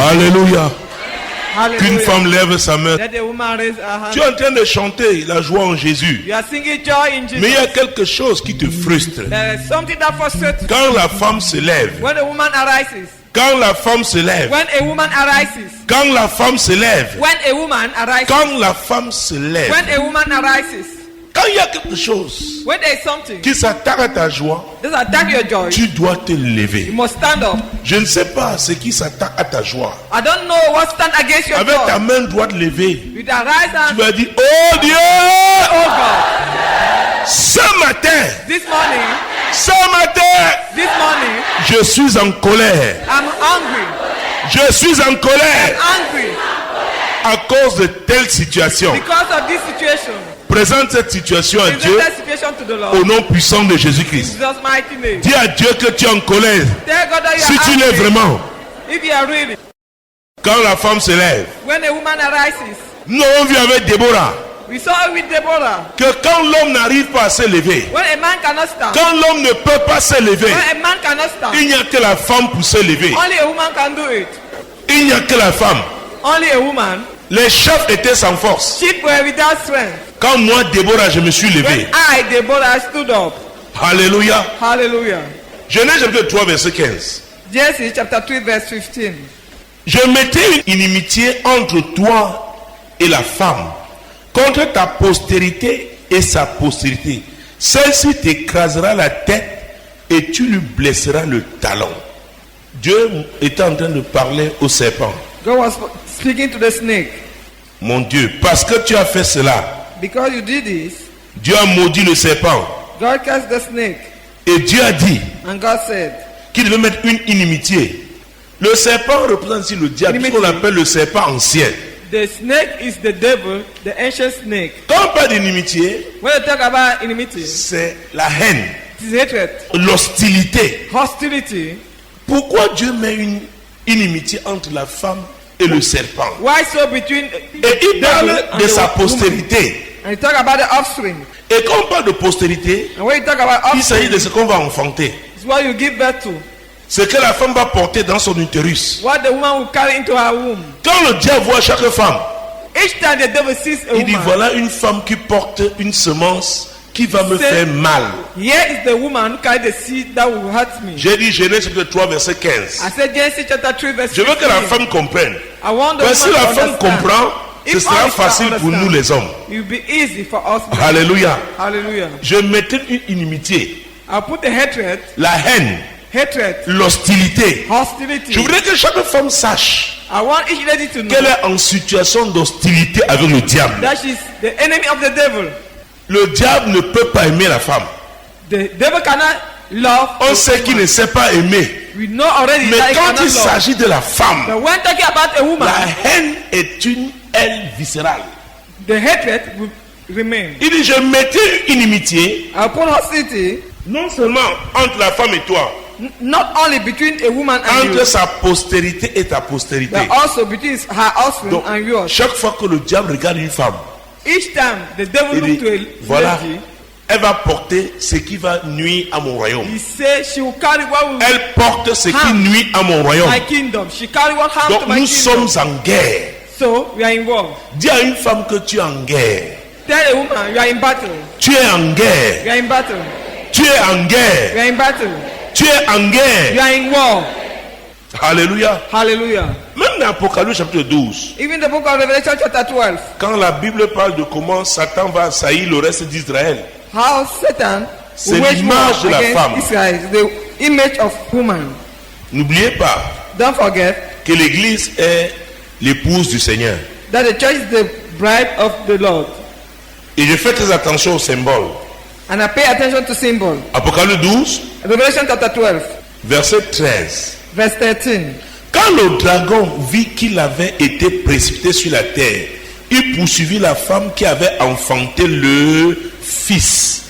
Alléluia. Hallelujah. Qu'une femme lève sa main. Let a woman raise her hand. Tu es en train de chanter la joie en Jésus. You are singing joy in Jesus. Mais il y a quelque chose qui te frustre. There is something that frustrates you. Quand la femme se lève. When a woman arises. Quand la femme se lève. When a woman arises. Quand la femme se lève. When a woman arises. Quand la femme se lève. When a woman arises. Quand il y a quelque chose When there is something qui s'attaque à ta joie, that attack your joy, tu dois te lever. you must stand up. Je ne sais pas ce qui s'attaque à ta joie. I don't know what stand against your Avec ta joy. main droite levée, With the right tu hand, vas dire, oh Dieu, oh God, ce matin, this morning, je suis en colère. I'm hungry. Je suis en colère Angry à cause de telle situation. because of this situation. Présente cette situation à Present Dieu that situation to the Lord. au nom puissant de Jésus-Christ. In Jesus' mighty name. Dis à Dieu que tu es en colère. Tell God that you Si are tu l'es angry. vraiment, If you are really. quand la femme se lève, When a woman arises, nous avons vu avec Déborah we saw it with Deborah. que quand l'homme n'arrive pas à se lever, When a man cannot stand, quand l'homme ne peut pas se lever, when a man cannot stand, il n'y a que la femme pour se lever. only a woman can do it. Il n'y a que la femme. Only a woman. Les chefs étaient sans force. Sheep were without strength. Quand moi, Déborah, je me suis When levé. I, Deborah, stood up. Alléluia. Hallelujah. Genèse chapitre 3, verset 15. Genesis chapter 3 verse 15. Je mettais une inimitié entre toi et la femme, contre ta postérité et sa postérité. Celle-ci t'écrasera la tête et tu lui blesseras le talon. Dieu était en train de parler au serpent. God was speaking to the snake. Mon Dieu, parce que tu as fait cela, Because you did this, Dieu a maudit le serpent. God cast the snake. Et Dieu a dit And God said, qu'il devait mettre une inimitié. Le serpent représente ici le diable, ce qu'on appelle le serpent ancien. the snake is the devil, the ancient snake. Quand on parle d'inimitié, When you talk about enmity, c'est la haine, it is hatred, l'hostilité. hostility. Pourquoi Dieu met une inimitié entre la femme et le serpent? Why so between Et il parle de sa postérité. And you talk about the offspring. Et quand on parle de postérité, And when you talk about il s'agit offspring, de ce qu'on va enfanter. it's what you give birth to. Ce que la femme va porter dans son utérus. What the woman will carry into her womb. Quand le diable voit chaque femme, Each time the devil sees a il dit woman, voilà une femme qui porte une semence qui va me C'est- faire mal. here is the woman who carry the seed that will hurt me. J'ai dit Genèse chapitre 3 verset 15. I said Genesis chapter 3 verse Je veux que la 15. femme comprenne. I want the Mais si woman la to femme understand. comprend, ce If sera all facile can pour understand, nous les hommes. it will be easy for us. Alléluia. Hallelujah. Je mettais une inimitié, I'll put the hatred, la haine, l'hostilité. Je hostility. voudrais que chaque femme sache I want each lady to know qu'elle est en situation d'hostilité avec le diable. that she's the enemy of the devil. Le diable ne peut pas aimer la femme. The devil cannot love. On sait qu'il ne sait pas aimer. We know already Mais that he quand cannot il love. s'agit de la femme, But when talking about a woman, la haine est une haine viscérale. the hatred will remain. Il dit, je mettais une inimitié, I'll put hostility non seulement entre la femme et toi, not only between a woman and entre you, sa postérité et ta postérité. but also between her husband Donc, and yours. chaque fois que le diable regarde une femme, Each time the devil il look to dit, a voilà, lady, elle va porter ce qui va nuire à mon royaume. he says she will carry what will Elle porte ce qui harm nuit à mon royaume. my kingdom. She carry what harm to Donc my nous kingdom. sommes en guerre. So we are in war. Dis à une femme que tu es en guerre. Tell a woman you are in battle. Tu es en guerre. You are in battle. Tu es en You guerre. are in battle. Tu es en You guerre. are in war. Alléluia. Hallelujah. Même dans Apocalypse chapitre 12, Even the book of Revelation chapter 12, quand la Bible parle de comment Satan va assaillir le reste d'Israël, how Satan C'est will wage l'image de war la femme. against Israel, the image of woman. n'oubliez pas Don't forget que l'Église est l'épouse du Seigneur. that the church is the bride of the Lord. Et je fais très attention aux symboles. And I pay attention to symbol. Apocalypse 12, Revelation chapter 12, verset 13. verse 13. Quand le dragon vit qu'il avait été précipité sur la terre, il poursuivit la femme qui avait enfanté le fils.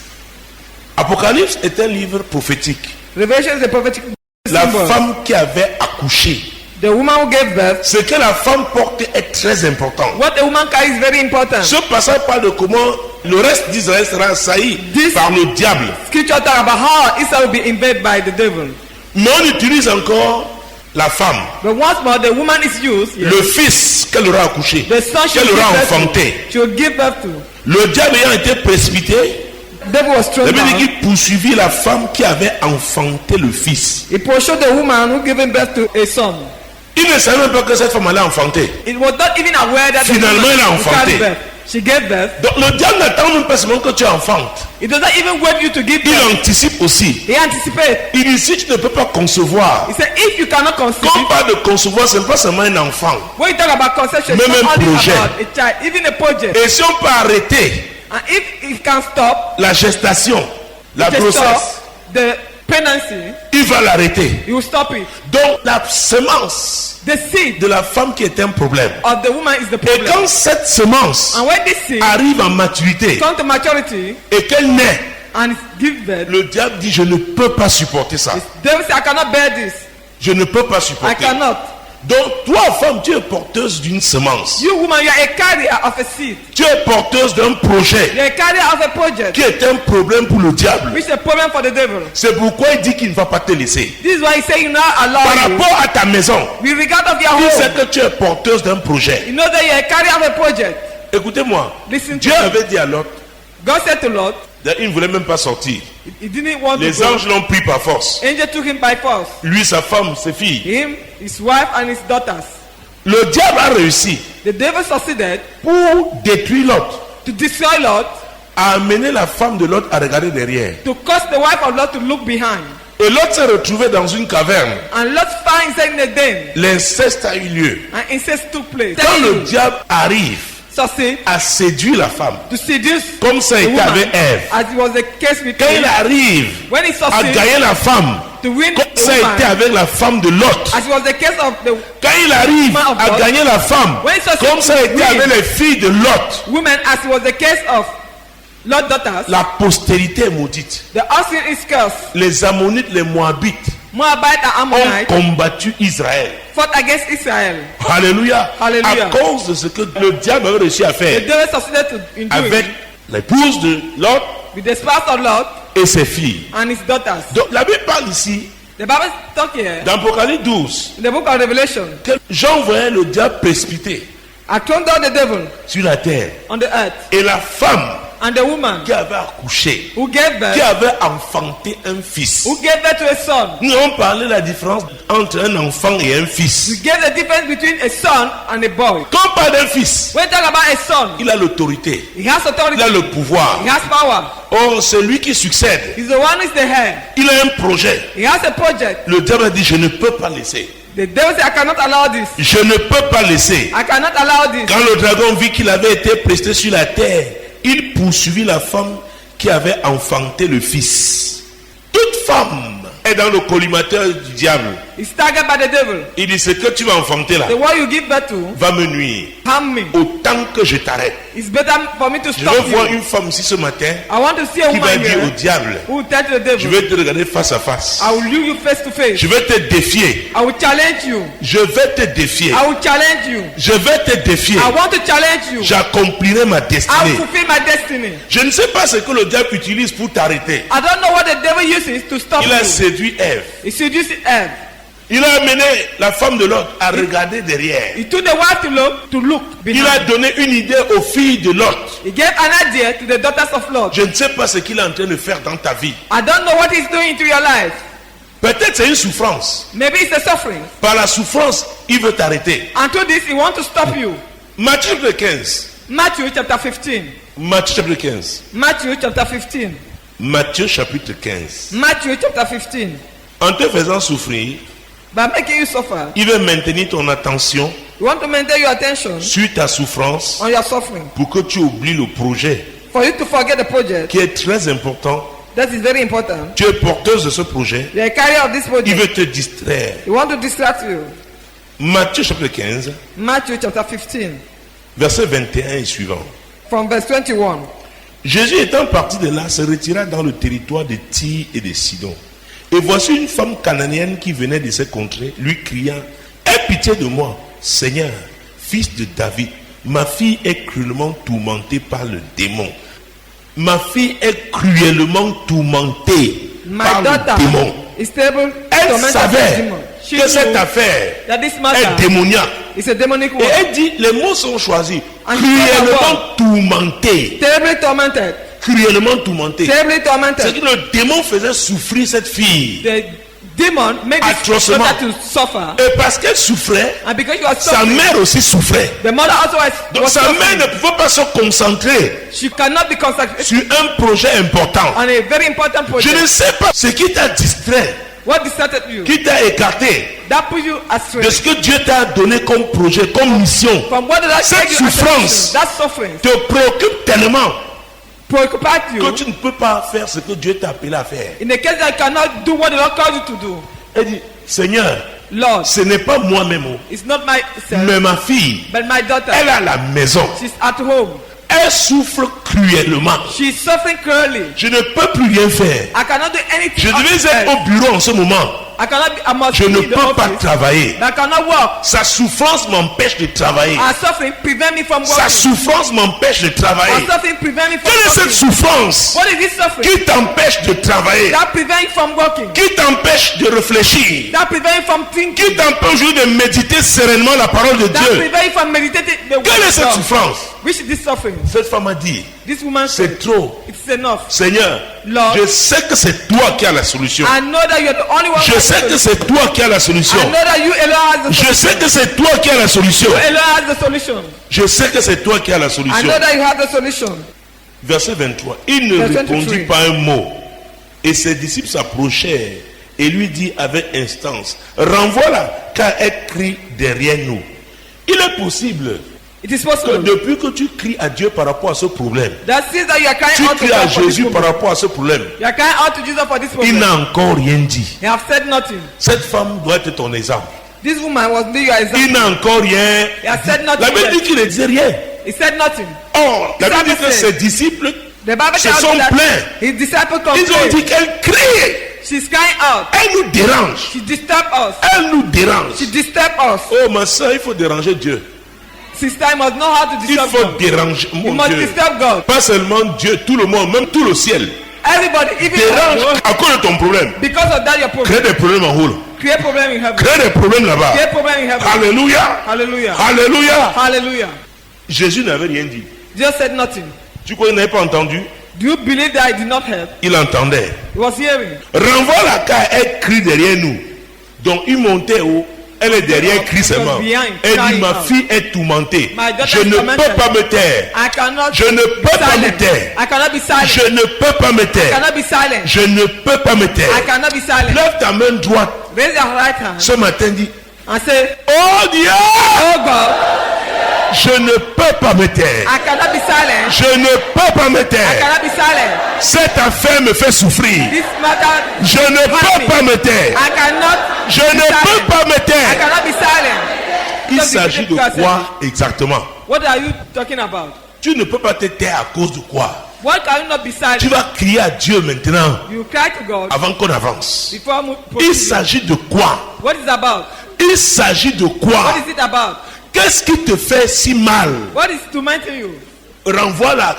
Apocalypse est un livre prophétique. Revelation is a prophetic La symbol. femme qui avait accouché. The woman who gave birth. Ce que la femme porte est très important. What a woman carries is very important. Ce passage parle de comment le reste d'Israël sera assailli This- par le diable. Scripture talk about how Israel will be invaded by the devil. Mais on utilise encore la femme, But once more, the woman is used. Yes. le fils qu'elle aura accouché, The son she qu'elle will aura give birth enfanté, to. She will give birth to. le diable ayant été précipité, Devil was thrown la Bible dit down. qu'il poursuivit la femme qui avait enfanté le fils. He pursued the woman who gave birth to a son. Il ne savait même pas que cette femme allait enfanter. It was not even aware that Finalement, the elle a woman enfanté. carried birth. She gave birth. Donc le diable n'attend même pas seulement que tu enfantes. It does not even wait you to give Il birth. anticipe aussi. He anticipates. Il dit si tu ne peux pas concevoir. He said, if you cannot conceive, Quand on parle de concevoir, ce n'est pas seulement un enfant. when you talk about conception, Même it's not un only projet. about a child, even a project. Et si on peut arrêter And if it can stop, la gestation, la to grossesse, stop the pregnancy, il va l'arrêter. he will stop it. Donc la semence The seed de la femme qui est un problème. of the woman is the Et problem. quand cette semence And when this seed arrive en maturité comes to maturity et qu'elle naît, and it gives birth, le diable dit je ne peux pas supporter ça. David said, I cannot bear this. Je ne peux pas I supporter. cannot. Donc toi femme, tu es porteuse d'une semence. You woman, you are a carrier of a seed. Tu es porteuse d'un projet You are a carrier of a project. qui est un problème pour le diable. Which is a problem for the devil. C'est pourquoi il dit qu'il ne va pas te laisser. This is why he said, you not Par allow you. rapport à ta maison, With regard of your il sait home, que tu es porteuse d'un projet. you know that you are a carrier of a project. Écoutez-moi, Listen to Dieu me. avait dit à Lot, God said to Lot, il ne voulait même pas sortir. he didn't want Les to go. anges l'ont pris par force. Angel took him by force. Lui, sa femme, ses filles. Him, his wife, and his daughters. Le diable a réussi The devil succeeded pour détruire Lot, to destroy Lot, à amener la femme de Lot à regarder derrière. to cause the wife of Lot to look behind. Et Lot s'est retrouvé dans une caverne. And Lot found himself in a den. L'inceste a eu lieu. And incest took place. Quand le diable arrive Succeed à séduire la femme, to seduce comme ça a the été woman, avec Ève, as it was the case with quand il him. arrive When he à succeeded gagner la femme, to win comme the ça a été woman, avec la femme de Lot, as it was the case of the quand il arrive Man of à God. gagner la femme, When he succeeded comme ça a to été win avec les filles de Lot, women, as it was the case of Lot's daughters, la postérité est maudite. the offspring is cursed. Les Ammonites, les Moabites Moabite and ont Ammonite combattu Israël. fought against Israel. Alléluia. Alléluia. À cause de ce que le diable avait réussi à The faire devil succeeded in avec doing l'épouse de Lot with the spouse of Lot et ses filles. and his daughters. Donc la Bible parle ici, The Bible talk here dans Apocalypse 12, in the book of Revelation. que Jean voyait le diable précipité I thrown down the devil sur la terre. on the earth, Et la femme and the woman qui avait accouché, who gave qui birth, avait enfanté un fils. who gave birth to a son. Nous avons parlé de la différence entre un enfant et un We fils. gave the difference between a son and a boy. Quand on parle d'un fils, When we talk about a son, il a l'autorité, he has authority, il a le pouvoir. he has power. Oh, c'est lui qui succède. He's the one who is the head. Il a un projet. He has a project. Le diable a dit, je ne peux pas laisser. The devil said, I cannot allow this. Je ne peux pas laisser. I cannot allow this. Quand le dragon vit qu'il avait été presté sur la terre, il poursuivit la femme qui avait enfanté le fils. Toute femme est dans le collimateur du diable. He's targeted by the devil. Il dit, ce que tu vas enfanter là The one you give birth to, va me nuire. harm me. Autant que je t'arrête. It's better for me to Je stop veux voir you. une femme ici ce matin I want to see a qui va woman dire au here diable, who will tell to the je devil, vais te regarder face à face. I will leave you face to face. Je vais te défier. I will challenge you. Je vais te défier. I will challenge you. Je vais te défier. I want to challenge you. J'accomplirai ma I will destinée. fulfill my destiny. Je ne sais pas ce que le diable utilise pour t'arrêter. I don't know what the devil uses to stop Il a you. séduit Ève. He seduced Eve. Il a amené la femme de Lot à regarder derrière. He took the wife to look Il a behind. donné une idée aux filles de Lot. He gave an idea to the daughters of Lot. Je ne sais pas ce qu'il est en train de faire dans ta vie. I don't know what he's doing to your life. Peut-être c'est une souffrance. Maybe it's a suffering. Par la souffrance, il veut t'arrêter. And to this, he wants to stop you. Matthieu chapitre 15. Matthew chapter 15. Matthieu chapitre 15. Matthew chapter 15. Matthieu chapitre 15. Matthew chapter 15. En te faisant souffrir, By making you suffer, il veut maintenir ton attention you want to maintain your attention sur ta souffrance on your suffering. pour que tu oublies le projet For you to forget the project, qui est très important. that is very important. Tu es porteuse de ce projet. You are a carrier of this Il project. veut te distraire. You want to distract you. Matthieu chapitre 15, Matthew chapter 15, verset 21 et suivant. from verse 21. Jésus étant parti de là, se retira dans le territoire de Tyr et de Sidon. Et voici une femme cananéenne qui venait de ces contrées, lui criant, « Aie pitié de moi, Seigneur, fils de David. Ma fille est cruellement tourmentée par le démon. » Ma fille est cruellement tourmentée My par le daughter démon. is stable. Elle tormented by savait demon. she que cette knew affaire that this est matter démoniaque. is a demonic Et work. elle dit, les mots sont choisis. And Cruellement tourmenté. Terribly tormented. Cruellement tourmenté. Terribly C'est tormented. que le démon faisait souffrir cette fille. The demon made this Atrocement. daughter to suffer. Et parce qu'elle souffrait, And because she was sa suffering, mère aussi souffrait. the mother also Donc was sa mère suffering. ne pouvait pas se concentrer She cannot be concentrated sur un projet important. on a very important Je project. ne sais pas ce qui t'a distrait, What distracted you? qui t'a écarté That put you astray de ce que Dieu t'a donné comme projet, comme mission. from what that Cette gave you as a souffrance mission. That suffering te préoccupe tellement preoccupied que you tu ne peux pas faire ce que Dieu t'a appelé à faire. in the case that you cannot do what the Lord called you to do. Elle dit, Seigneur, Lord, ce n'est pas moi-même, it's not myself, mais ma fille, but my daughter. elle est à la maison. She's at home. Elle souffre cruellement. She's suffering cruelly. Je ne peux plus rien faire. I cannot do anything. Je devais outside. être au bureau en ce moment. I cannot be, I must Je be ne in the peux pas office, travailler. but I cannot work. Sa souffrance m'empêche de travailler. Our suffering prevent me from Sa working. souffrance m'empêche de Our travailler. suffering prevent me from Quelle est cette working. souffrance What is this suffering? qui t'empêche de travailler? That prevent you from working. Qui t'empêche de réfléchir? That prevent you from thinking. Qui t'empêche aujourd'hui de méditer sereinement la parole de That Dieu? prevent you from meditating the word Quelle est of cette God. souffrance? Which is this suffering? Cette femme a dit, This woman c'est said, trop. it's enough. Seigneur, Lord, je sais que c'est toi qui as la solution. I know that you're the only one. Je sais que c'est toi qui as la solution. I know that you alone has the Je sais que c'est toi qui as la solution. You alone has the solution. Je sais que c'est toi qui as la I solution. know that you have the solution. Verset 23. Il ne Verset répondit 23. pas un mot. Et ses disciples s'approchèrent et lui dit avec instance, renvoie-la car elle crie derrière nous. Il est possible It is que possible depuis que tu cries à Dieu par rapport à ce problème, that since that you are crying tu out to cries à God for this Jésus par problem, rapport à ce problème, you are crying out to Jesus for this il problem. n'a encore rien dit. He have said nothing. Cette femme doit être ton exemple. This woman was be your example. Il n'a encore rien. He has said La nothing. Bible dit yet. qu'il ne disait rien. He said nothing. Or, la Bible dit que Bible ses disciples, The Bible Se tells sont us that plaints. his disciples ils ont complained. dit qu'elle crie. She's crying out. Elle nous dérange. She disturbed us. Elle nous dérange. She disturbed us. Oh ma soeur, il faut déranger Dieu. Sister, I must know how to Il disturb faut God. déranger You mon must Dieu. disturb God. Pas seulement Dieu, tout le monde, même tout le ciel. Everybody, even Dérange à cause de ton problème. because of that your problem. Crée des problèmes en haut. Create problem in heaven. Crée des problèmes là-bas. Create problem in heaven. Alléluia. Hallelujah. Alléluia. Hallelujah. Jésus n'avait rien dit. Jesus said nothing. Tu crois qu'il n'avait pas entendu? Do you believe that I did not help? Il entendait. He was hearing. Renvoie-la car elle crie derrière nous. Donc il montait haut. Elle est derrière, crie seulement. Elle dit, ma fille est tourmentée. Je ne peux pas me taire. I cannot Je ne peux be pas me silent. taire. I cannot be silent. Je ne peux pas me I taire. cannot be silent. Je ne peux pas me I taire. cannot be silent. Lève ta main droite. Raise your right hand Ce matin, dit, and say, oh Dieu, oh God, je ne peux pas me taire. I cannot be silent. Je ne peux pas me I taire. cannot be silent. Cette affaire me fait souffrir. This matter, Je ne peux pas me taire. I cannot Je be ne silent. peux pas me I taire. cannot be silent. Il Just s'agit de because- quoi exactement? What are you talking about? Tu ne peux pas te taire à cause de quoi? What can you not be silent? Tu vas crier à Dieu maintenant You cry to God avant qu'on avance. before we Il proceed. s'agit de quoi? What is it about? Il s'agit de quoi? What is it about? Qu'est-ce qui te fait si mal? What is tormenting you? Renvoie-la.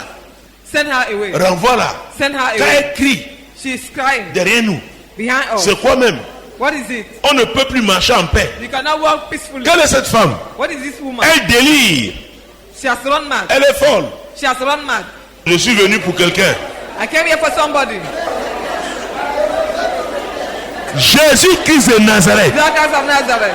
Send her away. Renvoie-la. Send her Quand away. elle crie She is crying derrière nous, behind us. c'est quoi même? What is it? On ne peut plus marcher en paix. You cannot walk peacefully. Quelle est cette femme? What is this woman? Elle délire. She has run mad. Elle est folle. She has run mad. Je suis venu pour quelqu'un. I came here for somebody. Jésus-Christ de Nazareth. Jesus Christ of Nazareth.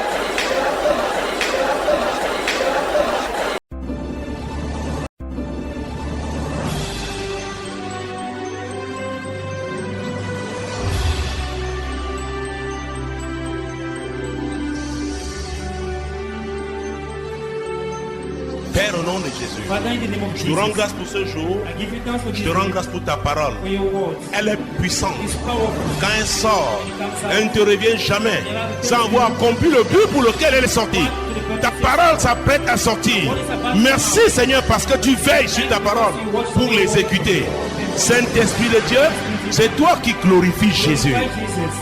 Père, au nom de Jésus, Father, in the name of je te Jesus, rends grâce pour ce jour. I give you thanks for Je this te rends day, grâce pour ta parole. for your word. Elle est puissante. It's powerful. Quand elle sort, elle ne te revient jamais sans avoir accompli le but pour lequel elle est sortie. Ta parole s'apprête à sortir. Merci Seigneur parce que tu veilles sur ta parole pour l'exécuter. Saint-Esprit de Dieu, c'est toi qui glorifies Jésus. Thank Jesus.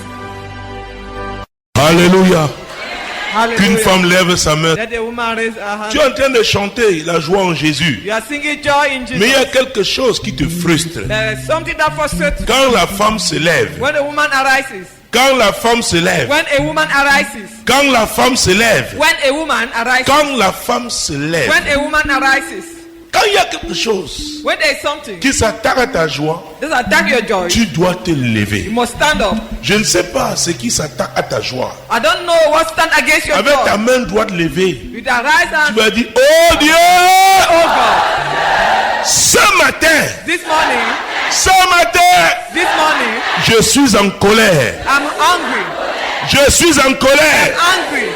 Alléluia. Qu'une femme lève sa main. Let the woman raise her hand. Tu es en train de chanter la joie en Jésus. You are singing joy in Jesus. Mais il y a quelque chose qui te frustre. There is something that frustrates you. Quand la femme se lève, When a woman arises. quand la femme se lève, When a woman arises. quand la femme se lève, When a woman arises. quand la femme se lève, When a woman arises. quand il y a quelque chose When there is something qui s'attaque à ta joie, that attack your joy, tu dois te you lever. must stand up. Je ne sais pas ce qui s'attaque à ta joie. I don't know what stand against your Avec ta joy. main droite levée, With a rise tu hand, vas dire, oh Dieu, oh God, ce matin, this morning, je suis en colère. I'm hungry. Je suis en colère Angry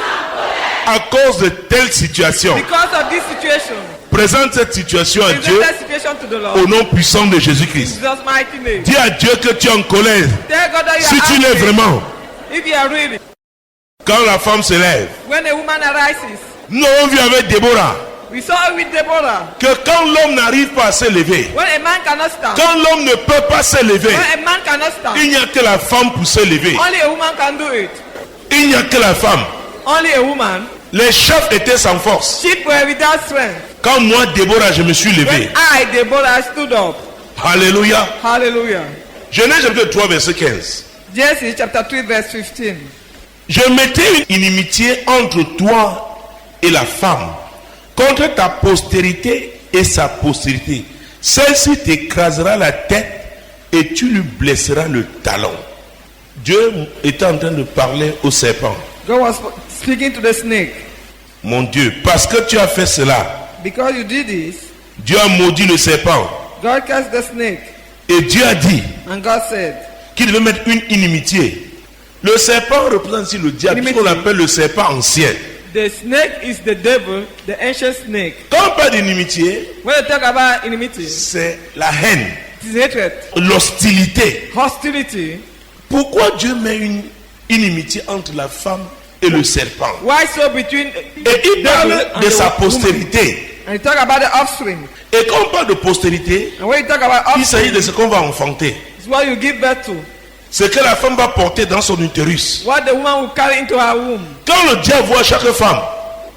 à cause de telle situation. because of this situation. Présente cette situation à Present Dieu that situation to the Lord. au nom puissant de Jésus-Christ. In Jesus' mighty name. Dis à Dieu que tu es en colère. Tell God that you Si are tu l'es angry. vraiment, If you are really. quand la femme se lève, When a woman arises, nous avons vu avec Déborah we saw it with Deborah. que quand l'homme n'arrive pas à se lever, When a man cannot stand, quand l'homme ne peut pas se lever, when a man cannot stand, il n'y a que la femme pour se lever. only a woman can do it. Il n'y a que la femme. Only a woman. Les chefs étaient sans force. Sheep were without strength. Quand moi, Déborah, je me suis levé. When I, Deborah, stood up. Alléluia. Hallelujah. Genèse chapitre 3, verset 15. Genesis chapter 3 verse 15. Je mettais une inimitié entre toi et la femme, contre ta postérité et sa postérité. Celle-ci t'écrasera la tête et tu lui blesseras le talon. Dieu était en train de parler au serpent. God was speaking to the snake. Mon Dieu, parce que tu as fait cela, Because you did this, Dieu a maudit le serpent. God cast the snake. Et Dieu a dit And God said, qu'il devait mettre une inimitié. Le serpent représente ici le diable, Inimitié. qu'on appelle le serpent ancien. the snake is the devil, the ancient snake. Quand on parle d'inimitié, When you talk about enmity, c'est la haine, it is hatred, l'hostilité. hostility. Pourquoi Dieu met une inimitié entre la femme et le serpent? Why so between Et il parle de sa postérité. And you talk about the offspring. Et quand on parle de postérité, And when you talk about il s'agit offspring, de ce qu'on va enfanter. it's what you give birth to. Ce que la femme va porter dans son utérus. What the woman will carry into her womb. Quand le diable voit chaque femme,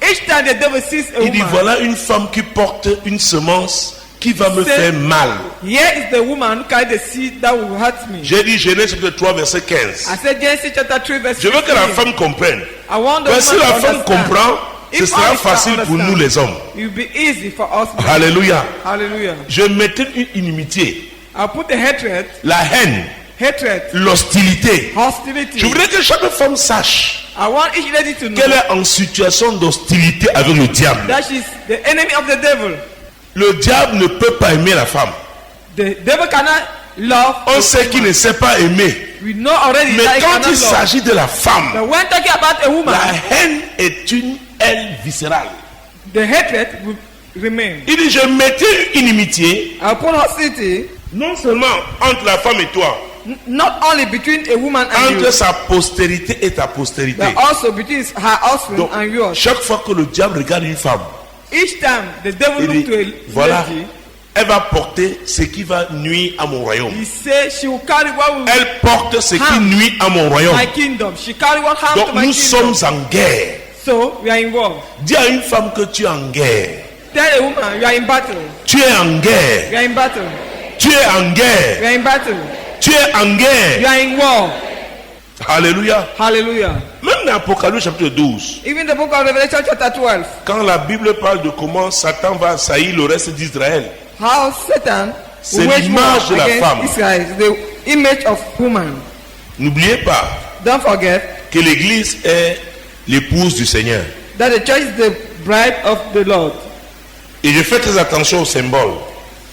Each time the devil sees a il dit woman, voilà une femme qui porte une semence qui va me C'est- faire mal. here is the woman who carry the seed that will hurt me. J'ai dit Genèse chapitre 3 verset 15. I said Genesis chapter 3 verse Je veux que la 15. femme comprenne. I want the Mais si woman la to femme understand. comprend, ce If sera all facile shall pour nous understand, les hommes. it will be easy for us. men. Alléluia. Hallelujah. Je mettais une inimitié, I put the hatred, la haine, l'hostilité. hostility. Je voudrais que chaque femme sache I want each lady to know qu'elle est en situation d'hostilité avec le diable. that she's the enemy of the devil. Le diable ne peut pas aimer la femme. The devil cannot love. On sait qu'il ne sait pas aimer. We know already Mais that he quand cannot il love. s'agit de la femme, But when talking about a woman, la haine est une haine viscérale. the hatred will remain. Il dit, je mettais une inimitié, I put hostility non seulement entre la femme et toi, not only between a woman and entre you, sa postérité et ta postérité. but also between her offspring Donc, and yours. chaque fois que le diable regarde une femme, Each time the devil il look to a dit, voilà, lady, elle va porter ce qui va nuire à mon royaume. he say she will carry what will Elle porte ce qui harm nuit à mon royaume. my kingdom. She carry what harm Donc to my nous kingdom. sommes en guerre. So we are involved. Dis à une femme que tu es en guerre. Tell a woman you are in battle. Tu es en guerre. You are in battle. Tu es en guerre. You are in battle. Tu es en You guerre. are in war. Alléluia. Hallelujah. Même dans Apocalypse chapitre 12, Even the book of Revelation chapter 12, quand la Bible parle de comment Satan va assaillir le reste d'Israël, how Satan C'est will wage l'image war de la against femme. Israel, the image of woman. n'oubliez pas Don't forget que l'Église est l'épouse du Seigneur. that the church is the bride of the Lord. Et je fais très attention aux symboles.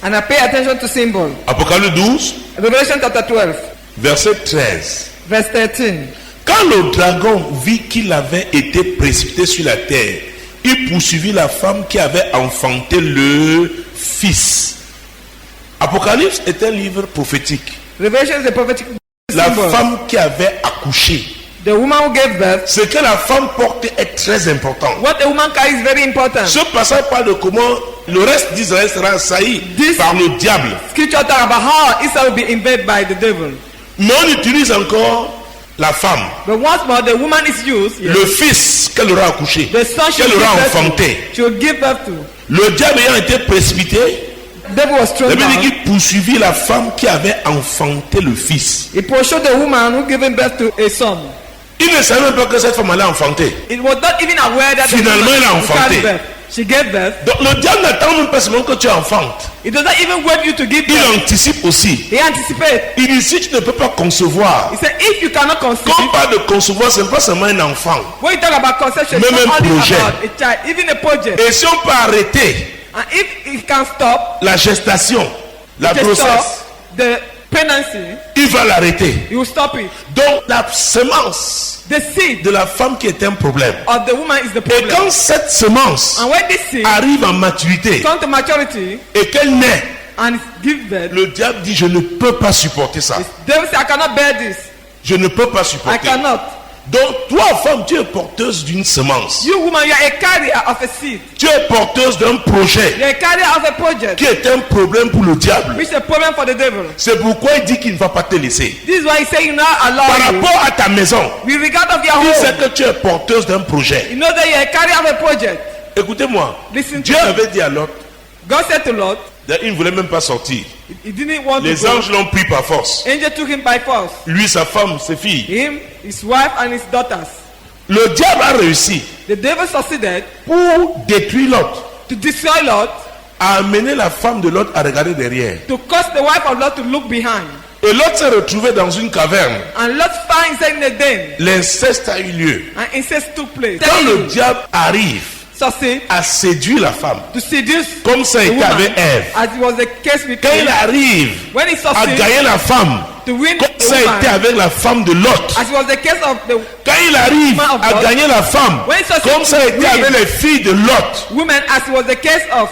And I pay attention to symbol. Apocalypse 12, Revelation chapter 12, verset 13. verse 13. Quand le dragon vit qu'il avait été précipité sur la terre, il poursuivit la femme qui avait enfanté le fils. Apocalypse est un livre prophétique. Revelation is the prophetic La symbol. femme qui avait accouché. The woman who gave birth. Ce que la femme porte est très important. What a woman carries is very important. Ce passage parle de comment le reste d'Israël sera assailli This- par le diable. Scripture talk about how Israel will be invaded by the devil. Mais on utilise encore la femme, But once more, the woman is used. Yes. le fils qu'elle aura accouché, The son she qu'elle will aura give birth enfanté. to. She will give birth to. Le diable ayant été précipité, Devil was thrown la Bible dit down. qu'il poursuivit la femme qui avait enfanté le fils. He pursued the woman who gave birth to a son. Il ne savait même pas que cette femme allait enfanter. It was not even aware that Finalement, the elle a woman enfanté. carried birth. She gave birth. Donc le diable n'attend même pas seulement que tu enfantes. It does not even wait you to give Il birth. anticipe aussi. He anticipates. Il dit si tu ne peux pas concevoir, He said, if you cannot conceive, quand on parle de concevoir, ce n'est pas seulement un enfant. when you talk about conception, Même it's un not only projet. about a child, even a project. Et si on peut arrêter And if it can stop, la gestation, la the grossesse, stop, the pregnancy, il va l'arrêter. he will stop it. Donc la semence The seed de la femme qui est un problème. of the woman is the Et problem. quand cette semence And when this seed arrive en maturité comes to maturity et qu'elle naît, and give birth, le diable dit je ne peux pas supporter ça. the devil says, I cannot bear this. Je ne peux pas I supporter. cannot. Donc toi femme, tu es porteuse d'une semence. You woman, you are a carrier of a seed. Tu es porteuse d'un projet You are a carrier of a project, qui est un problème pour le diable. which is a problem for the devil. C'est pourquoi il dit qu'il ne va pas te laisser. This is why he's saying now Par allow you. rapport à ta maison, With regard of your il sait home, que tu es porteuse d'un projet. you know that you are a carrier of a project. Écoutez-moi, Listen to Dieu me. avait dit à Lot, God said to Lot, il ne voulait même pas sortir. he didn't want Les to go. anges l'ont pris par force. Angel took him by force. Lui, sa femme, ses filles. Him, his wife, and his daughters. Le diable a réussi The devil succeeded pour détruire Lot, to destroy Lot, à amener la femme de Lot à regarder derrière. to cause the wife of Lot to look behind. Et Lot s'est retrouvé dans une caverne. And Lot found himself in a den. L'inceste a eu lieu. And incest took place. Quand le diable arrive Succeed à séduire la femme, to seduce comme ça a the été woman, avec Ève, as it was the case with quand il Cain. arrive When he à succeeded gagner la femme, to win comme the ça a été woman, avec la femme de Lot, as it was the case of the quand il arrive Man of à God, gagner la femme, when he succeeded comme ça a to été win avec les filles de Lot, women, as it was the case of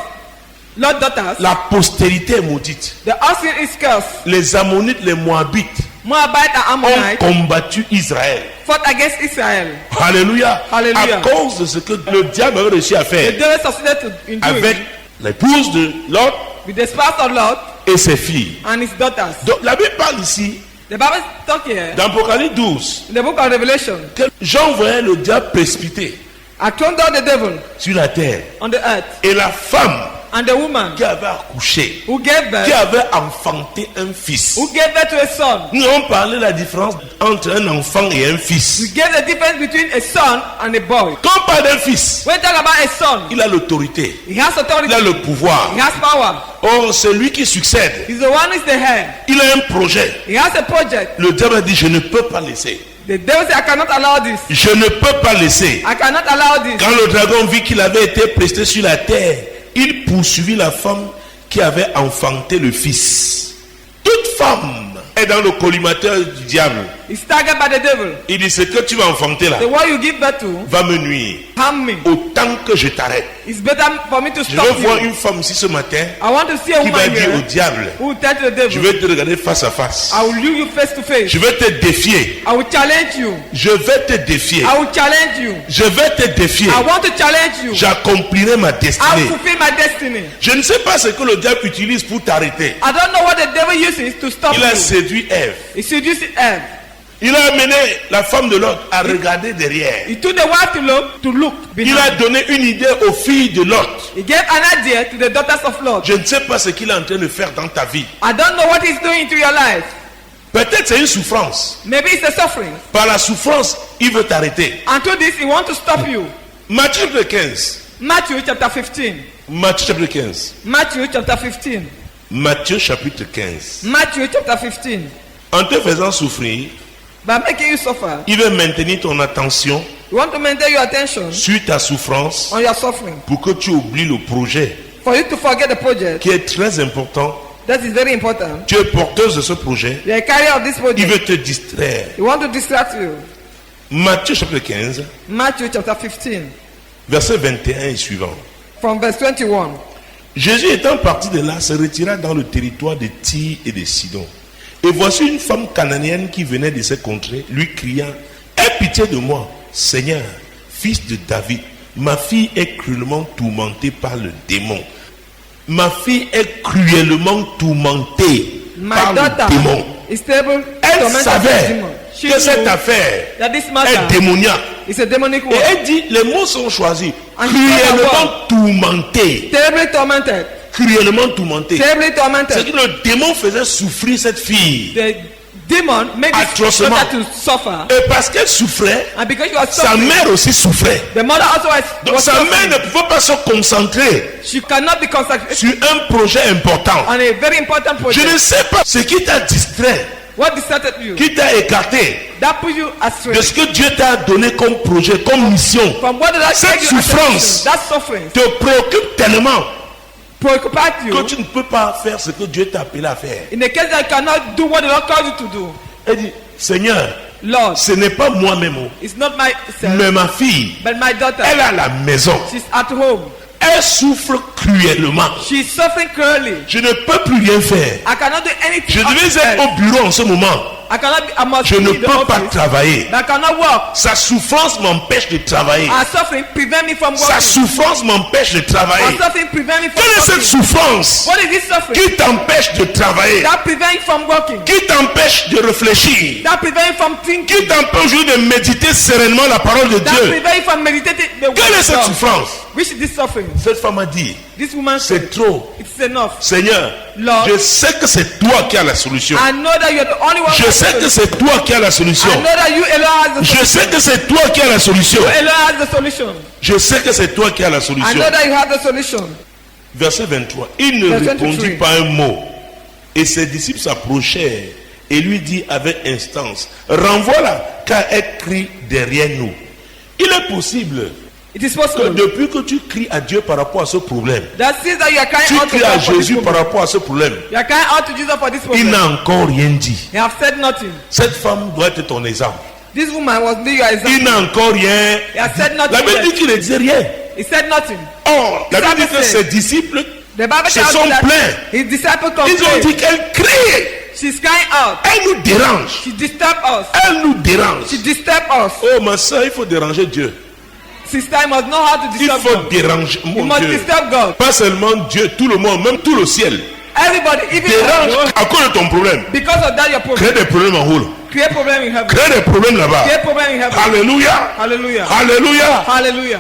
Lot's daughters, la postérité est maudite. the offspring is cursed. Les Ammonites, les Moabites Moabite and ont Ammonite combattu Israël. fought against Israel. Alléluia. Alléluia. À cause de ce que le diable avait réussi à The faire devil succeeded in avec doing l'épouse de Lot with the spouse of Lot et ses filles. and his daughters. Donc la Bible parle ici, The Bible talk here dans Apocalypse 12, in the book of Revelation. que Jean voyait le diable précipité I thrown down the devil sur la terre. on the earth, Et la femme and the woman qui avait accouché, who gave birth, qui avait enfanté un fils. who gave birth to a son. Nous avons parlé de la différence entre un enfant et un We fils. gave the difference between a son and a boy. Quand on parle d'un fils, When we talk about a son, il a l'autorité, he has authority, il a le pouvoir. he has power. Or, celui qui succède, He's the one who is the head. il a un projet. He has a project. Le diable a dit, je ne peux pas laisser. The devil said, I cannot allow this. Je ne peux pas laisser. I cannot allow this. Quand le dragon vit qu'il avait été presté sur la terre, il poursuivit la femme qui avait enfanté le fils. Toute femme est dans le collimateur du diable. He's targeted by the devil. Il dit, ce que tu vas enfanter là The one you give birth to, va me nuire. harm me. Autant que je t'arrête. It's better for me to Je stop veux voir you. une femme ici ce matin I want to see a qui va woman dire au here diable, who will tell to the je devil, vais te regarder face à face. I will leave you face to face. Je vais te défier. I will challenge you. Je vais te défier. I will challenge you. Je vais te défier. I want to challenge you. J'accomplirai ma I will destinée. fulfill my destiny. Je ne sais pas ce que le diable utilise pour t'arrêter. I don't know what the devil uses to stop Il a you. séduit Ève. He seduced Eve. Il a amené la femme de Lot à regarder derrière. He took the wife to look Il a behind. donné une idée aux filles de Lot. He gave an idea to the daughters of Lot. Je ne sais pas ce qu'il est en train de faire dans ta vie. I don't know what he's doing to your life. Peut-être c'est une souffrance. Maybe it's a suffering. Par la souffrance, il veut t'arrêter. And to this, he wants to stop you. Matthieu chapitre 15. Matthew chapter 15. Matthieu chapitre 15. Matthew chapter 15. Matthieu chapitre 15. Matthew chapter 15. En te faisant souffrir, By making you suffer, il veut maintenir ton attention you want to maintain your attention sur ta souffrance on your suffering. pour que tu oublies le projet For you to forget the project, qui est très important. that is very important. Tu es porteuse de ce projet. You are a carrier of this Il project. veut te distraire. You want to distract you. Matthieu chapitre 15, Matthew chapter 15, verset 21 et suivant. from verse 21. Jésus étant parti de là, se retira dans le territoire de Tyr et de Sidon. Et voici une femme cananéenne qui venait de ces contrées, lui criant, aie pitié de moi, Seigneur, fils de David. Ma fille est cruellement tourmentée par le démon. Ma fille est cruellement tourmentée My par daughter le démon. is stable, Elle tormented by savait the demon. she que cette knew affaire that this est matter démoniaque. is a demonic Et one. elle dit, les mots sont choisis. And Cruellement tourmenté. Terribly tormented. Cruellement tourmenté. Terribly C'est tormented. que le démon faisait souffrir cette fille. The demon made this Atrocement. daughter to suffer. Et parce qu'elle souffrait, And because she was sa suffering, mère aussi souffrait. the mother also Donc was sa mère suffering. ne pouvait pas se concentrer She cannot be concentrated sur un projet important. on a very important Je project. ne sais pas ce qui t'a distrait, What distracted you? qui t'a écarté That put you astray de ce que Dieu t'a donné comme projet, comme mission. from what did I Cette take you as a souffrance mission. That suffering te préoccupe tellement preoccupied que you tu ne peux pas faire ce que Dieu t'a appelé à faire. in the case that you cannot do what the Lord called you to do. Elle dit, Seigneur, Lord, ce n'est pas moi-même, it's not myself, mais ma fille, but my daughter. elle est à la maison. She's at home. Elle souffre cruellement. She's suffering cruelly. Je ne peux plus rien faire. I cannot do anything. Je on devais this être earth. au bureau en ce moment. I cannot be, I must Je be ne in the peux pas office. travailler. But I cannot work. Sa souffrance m'empêche de travailler. Our suffering prevent me from Sa working. souffrance m'empêche de Our travailler. suffering prevent me from Quelle est cette working. souffrance What is this suffering? qui t'empêche de travailler? That prevent you from working. Qui t'empêche de réfléchir? That prevent you from thinking. Qui t'empêche aujourd'hui de méditer sereinement la parole de That Dieu? prevent you from meditating the word Quelle est of cette God. souffrance? Which is this suffering? Cette femme a dit, This woman said, c'est trop. it's enough. Seigneur, Lord, je sais que c'est toi qui as la solution. I know that you're the only one. Je who sais has que the c'est toi qui as la solution. I know that you alone has the Je solution. sais que c'est toi qui as la solution. You alone has the solution. Je sais que c'est toi qui as la I solution. know that you have the solution. Verset 23. Il ne Verset répondit 23. pas un mot. Et ses disciples s'approchèrent et lui dit avec instance, renvoie-la car elle crie derrière nous. Il est possible It is que possible depuis que tu cries à Dieu par rapport à ce problème, that since that you are crying tu out to cries à God for this Jésus par problem, rapport à ce problème, you are crying out to Jesus for this il problem. n'a encore rien dit. You have said nothing. Cette femme doit être ton exemple. This woman was be your example. Il n'a encore rien He has said dit. nothing La Bible yet. dit qu'il ne disait rien. He said nothing. Or, la Bible dit que Bible ses disciples, The Bible Se tells sont us that plaints. his disciples ils ont complained. dit qu'elle crie. She's crying out. Elle nous dérange. She disturbed us. Elle nous dérange. She disturbed us. Oh ma soeur, il faut déranger Dieu. Sister, I must know how to Il disturb faut God. déranger You mon must Dieu. disturb God. Pas seulement Dieu, tout le monde, même tout le ciel. Everybody, even Dérange God, à cause de ton problème. because of that your problem. Crée des problèmes en haut. Create problem in heaven. Crée des problèmes là-bas. Create problem in heaven. Alléluia. Hallelujah. Alléluia. Hallelujah.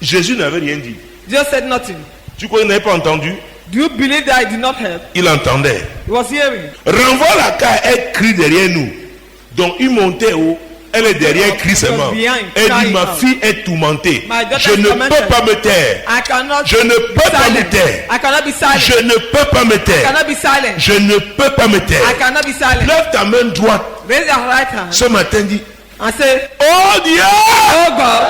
Jésus n'avait rien dit. Jesus said nothing. Tu crois qu'il n'avait pas entendu? Do you believe that I did not help? Il entendait. He was hearing. Renvoie-la car elle crie derrière nous. Donc il montait haut. Elle est derrière, crie seulement. Elle dit, ma fille est tourmentée. Je ne peux pas me taire. I cannot Je ne peux pas me silent. taire. I cannot be silent. Je ne peux pas me I taire. cannot be silent. Je ne peux pas me I taire. cannot be silent. Lève ta main droite. Raise your right hand Ce matin, dis, and say, oh Dieu, oh God,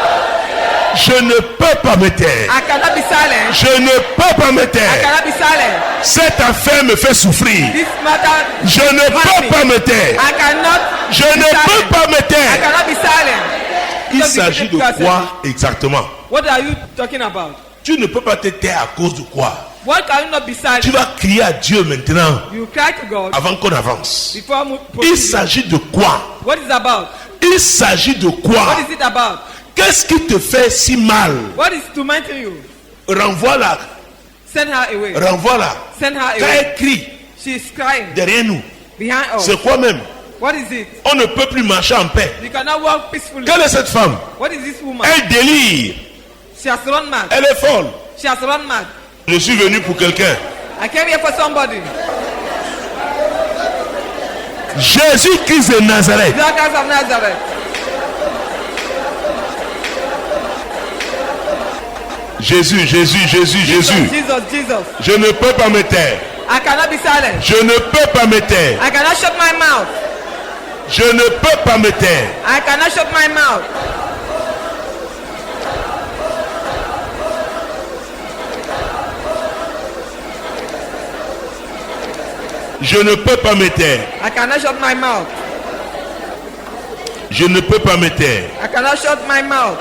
je ne peux pas me taire. I cannot be silent. Je ne peux pas me I taire. cannot be silent. Cette affaire me fait souffrir. This matter, Je ne peux pas me taire. I cannot Je be ne silent. peux pas me I taire. cannot be silent. Il Because you s'agit de keep quiet. quoi exactement? What are you talking about? Tu ne peux pas te taire à cause de quoi? Why can you not be silent? Tu vas crier à Dieu maintenant You cry to God avant qu'on avance. before Il proceeding. s'agit de quoi? What is it about? Il s'agit de What quoi? is it about? Qu'est-ce qui te fait si mal? What is tormenting you? Renvoie-la. Send her away. Renvoie-la. Send her Quand away. elle crie She is crying derrière nous, behind us. c'est quoi même? What is it? On ne peut plus marcher en paix. You cannot walk peacefully. Quelle est cette femme? What is this woman? Elle délire. She has run mad. Elle est folle. She has run mad. Je suis venu pour quelqu'un. I came here for somebody. Jésus-Christ de Nazareth. Jesus of Nazareth. Jésus, Jésus, Jésus, Jésus. Jesus. Je ne peux pas me taire. I cannot be silent. Je ne peux pas me taire. I cannot shut my mouth. Je ne peux pas me taire. I cannot shut my mouth. Je ne peux pas me taire. I cannot shut my mouth. Je ne peux pas me taire. I cannot shut my mouth.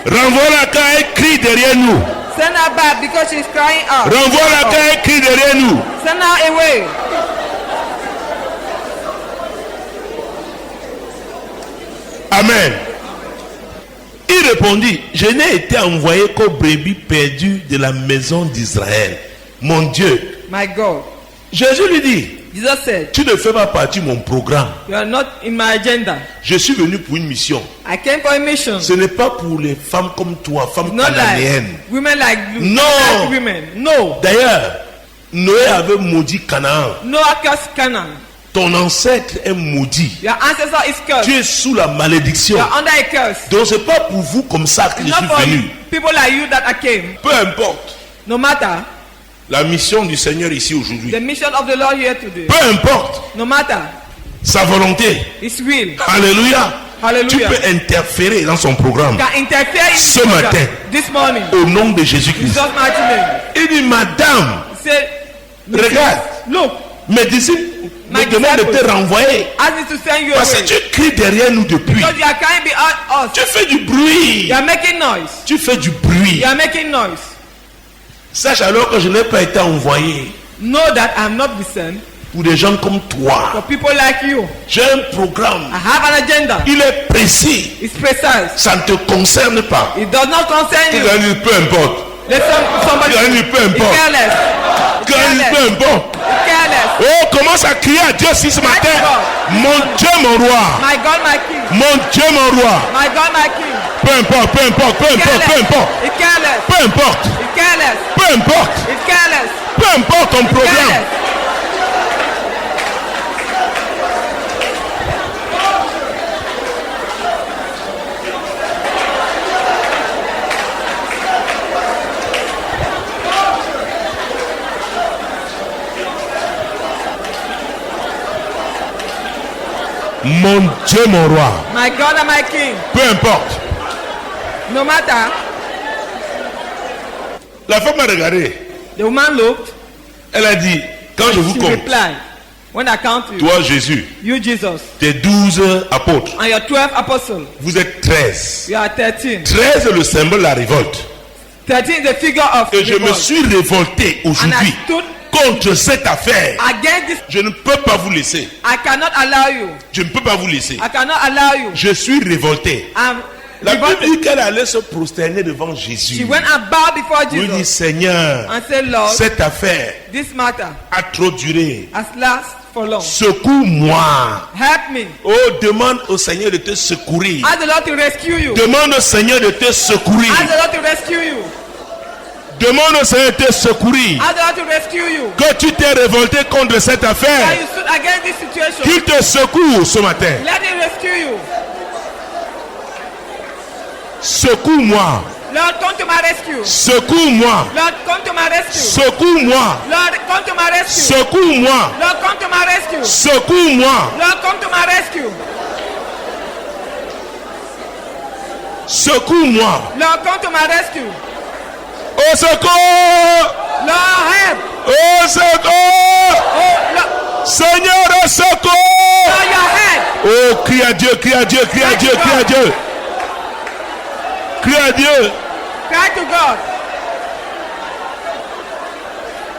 Renvoie-la quand elle crie derrière nous. Send her back because she's crying out. Renvoie-la quand elle crie derrière nous. Send her away. Amen. Il répondit, je n'ai été envoyé qu'aux brebis perdues de la maison d'Israël. Mon Dieu. My God. Jésus lui dit, Jesus said, tu ne fais pas partie de mon programme. you are not in my agenda. Je suis venu pour une mission. I came for a mission. Ce n'est pas pour les femmes comme toi, femmes Not cananéennes. like women like you. No. Like women. No. D'ailleurs, Noé avait maudit Canaan. Noah cursed Canaan. Ton ancêtre est maudit. Your ancestor is cursed. Tu es sous la malédiction. You are under a curse. Donc c'est pas pour vous comme ça que je Not suis for venu. people like you that I came. Peu importe No matter la mission du Seigneur ici aujourd'hui. the mission of the Lord here today. Peu importe No matter sa volonté. His will. Alléluia. Tu Hallelujah. peux interférer dans son programme. Can interfere in Ce the program matin. this morning. Au nom de Jésus-Christ. Jesus' mighty name. Il dit, madame, He said, regarde, look, mes disciples me My demandent de te disciples. renvoyer. ask me to send you Parce que away. tu cries derrière nous depuis. Because you are crying behind us. Tu fais du bruit. You are making noise. Tu fais du bruit. You are making noise. Sache alors que je n'ai pas été envoyé Know that I am not the sent pour des gens comme toi. for people like you. J'ai un programme. I have an agenda. Il est précis. It's precise. Ça ne te concerne pas. It does not concern Il you. a dit peu importe. Let somebody. Il a dit peu It's importe. careless. Il a dit peu importe. It's careless. Oh, commence à crier à Dieu si ce matin. Mon Dieu, mon roi. My God, my King. Mon Dieu, mon roi. My God, my King. Peu importe, peu importe, peu importe, peu importe. It's careless. Peu importe. It's careless. Peu importe. It's careless. Peu importe ton programme. Careless. Mon Dieu, mon roi. My God and my King. Peu importe. No matter. La femme a regardé. The woman looked. Elle a dit, quand je vous She compte, replied, when I count you, toi Jésus, you Jesus, tes 12 apôtres, and your 12 apostles, vous êtes 13. you are 13. 13 est le symbole de la révolte. 13 is the figure of Et je me revolt. suis révolté And I aujourd'hui stood contre cette affaire. against this. Je ne peux pas vous laisser. I cannot allow you. Je ne peux pas vous laisser. I cannot allow you. Je suis révolté. I'm La Bible revolted. dit qu'elle allait se prosterner devant She Jésus. went and bowed before Oui, dit Jesus Seigneur, and said, Lord, cette affaire this matter a trop duré. has lasted for long. Secours-moi. Help me. Oh, demande au Seigneur de te secourir. Ask the Lord to rescue you. Demande au Seigneur de te secourir. Ask the Lord to rescue you. Demande au Seigneur de te secourir. Ask the Lord to rescue you. Que tu t'es révolté contre cette That affaire. you stood against this situation. Qu'il te secoue ce matin. Let him rescue you. Secours-moi. Lord, come to my rescue. Secours-moi. Lord, come to my rescue. Secours-moi. Lord, come to my rescue. Secours-moi. Lord, come to my rescue. Secours-moi. Lord, come to my rescue. Secours-moi. Lord, come to my rescue. Au secours. Lord, help. Au secours. Oh, Lord, Seigneur, au secours. Lord, your head. Oh, crie à Dieu, crie à Dieu, crie à Dieu, crie à Dieu. Crie à Dieu. Cry to God.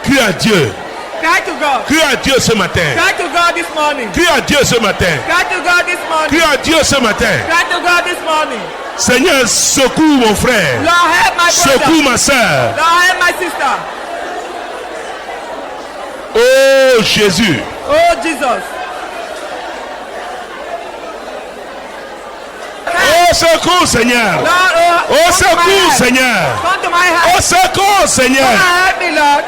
Crie à Dieu. Cry to God. Crie à Dieu ce matin. Cry to God this morning. Crie à Dieu ce matin. Cry to God this morning. Crie à Dieu ce matin. Cry to God this morning. Seigneur, secours mon frère. Lord, help my Secours brother. ma soeur. Lord, help my sister. Oh Jésus. Oh, Jesus. Au secours Seigneur. Lord, Au come to my secours help. Seigneur. Come to my Au help. secours Seigneur. Help me, Lord.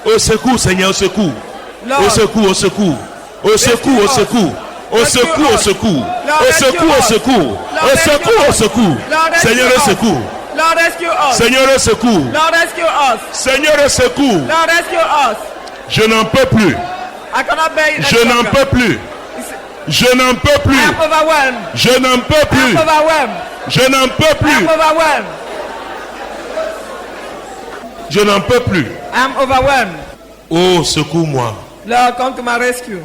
Au secours Seigneur, au secours. Lord. Au secours, au secours. Au secours, au secours. Au secours, au secours. Au secours, au secours. Au secours, au secours. Seigneur, au secours. Lord, rescue us. Seigneur, au secours. Lord, rescue us. Seigneur, au secours. Lord, rescue us. Je n'en peux plus. I cannot bear it. Je n'en peux plus. Je n'en peux I plus. am overwhelmed. Je n'en peux I am plus. overwhelmed. Je n'en peux I am plus. overwhelmed. Je n'en peux plus. I am overwhelmed. Oh, secours-moi. Lord, come to my rescue.